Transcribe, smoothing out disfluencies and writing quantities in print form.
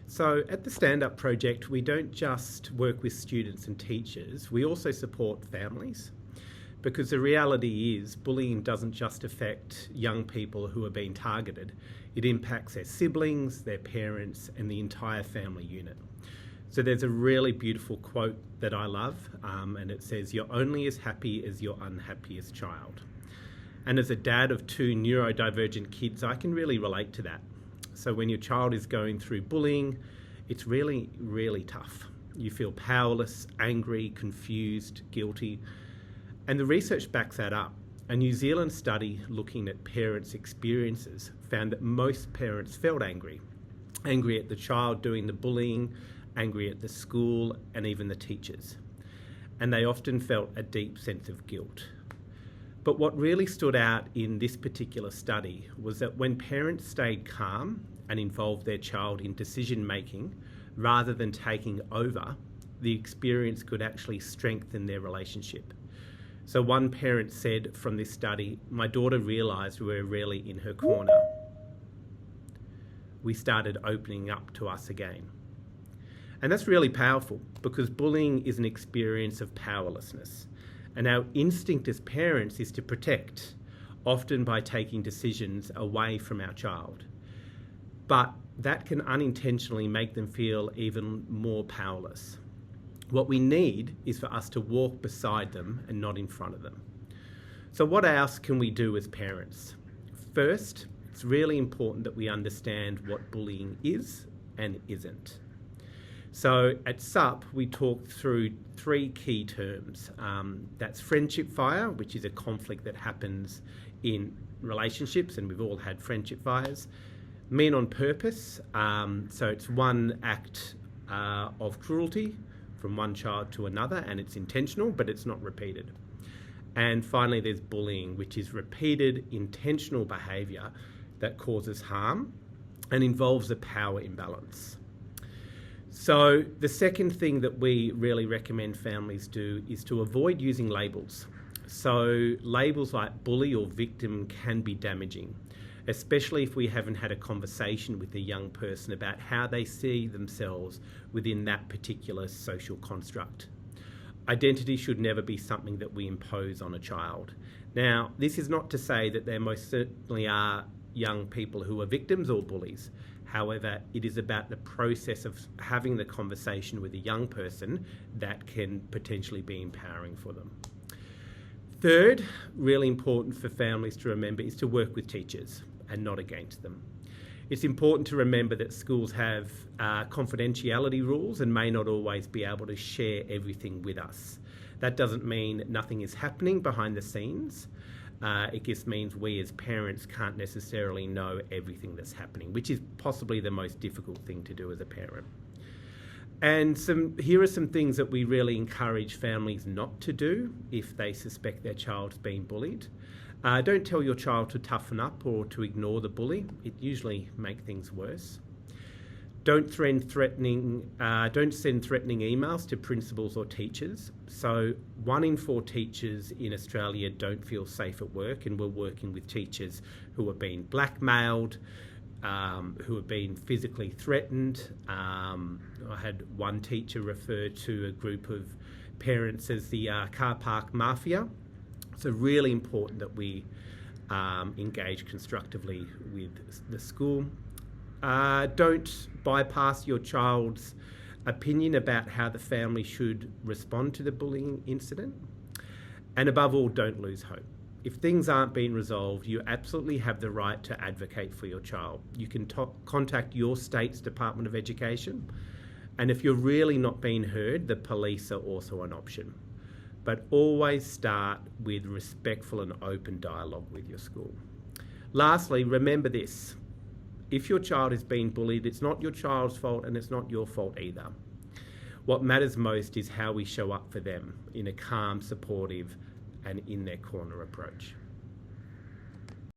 So at the Stand Up Project, we don't just work with students and teachers, we also support families. Because the reality is bullying doesn't just affect young people who are being targeted, it impacts their siblings, their parents, and the entire family unit. So there's a really beautiful quote that I love, and it says, "You're only as happy as your unhappiest child." And as a dad of two neurodivergent kids, I can really relate to that. So when your child is going through bullying, it's really, really tough. You feel powerless, angry, confused, guilty. And the research backs that up. A New Zealand study looking at parents' experiences found that most parents felt angry. Angry at the child doing the bullying, angry at the school, and even the teachers. And they often felt a deep sense of guilt. But what really stood out in this particular study was that when parents stayed calm and involved their child in decision making rather than taking over, the experience could actually strengthen their relationship. So one parent said from this study, "My daughter realised we were really in her corner. We started opening up to us again." And that's really powerful because bullying is an experience of powerlessness. And our instinct as parents is to protect, often by taking decisions away from our child. But that can unintentionally make them feel even more powerless. What we need is for us to walk beside them and not in front of them. So what else can we do as parents? First, it's really important that we understand what bullying is and isn't. So at SUP, we talked through three key terms. That's friendship fire, which is a conflict that happens in relationships, and we've all had friendship fires. Men on purpose, so it's one act of cruelty from one child to another, and it's intentional, but it's not repeated. And finally, there's bullying, which is repeated intentional behaviour that causes harm and involves a power imbalance. So the second thing that we really recommend families do is to avoid using labels. So labels like bully or victim can be damaging, especially if we haven't had a conversation with the young person about how they see themselves within that particular social construct. Identity should never be something that we impose on a child. Now, this is not to say that there most certainly are young people who are victims or bullies. However, it is about the process of having the conversation with a young person that can potentially be empowering for them. Third, really important for families to remember, is to work with teachers and not against them. It's important to remember that schools have confidentiality rules and may not always be able to share everything with us. That doesn't mean nothing is happening behind the scenes. It just means we as parents can't necessarily know everything that's happening, which is possibly the most difficult thing to do as a parent. And here are some things that we really encourage families not to do if they suspect their child's being bullied. Don't tell your child to toughen up or to ignore the bully. It usually makes things worse. Don't send threatening emails to principals or teachers. So 1 in 4 teachers in Australia don't feel safe at work, and we're working with teachers who are being blackmailed, who are being physically threatened. I had one teacher refer to a group of parents as the car park mafia. So really important that we engage constructively with the school. Don't bypass your child's opinion about how the family should respond to the bullying incident. And above all, don't lose hope. If things aren't being resolved, you absolutely have the right to advocate for your child. You can contact your state's Department of Education. And if you're really not being heard, the police are also an option. But always start with respectful and open dialogue with your school. Lastly, remember this. If your child is being bullied, it's not your child's fault and it's not your fault either. What matters most is how we show up for them in a calm, supportive, and in their corner approach.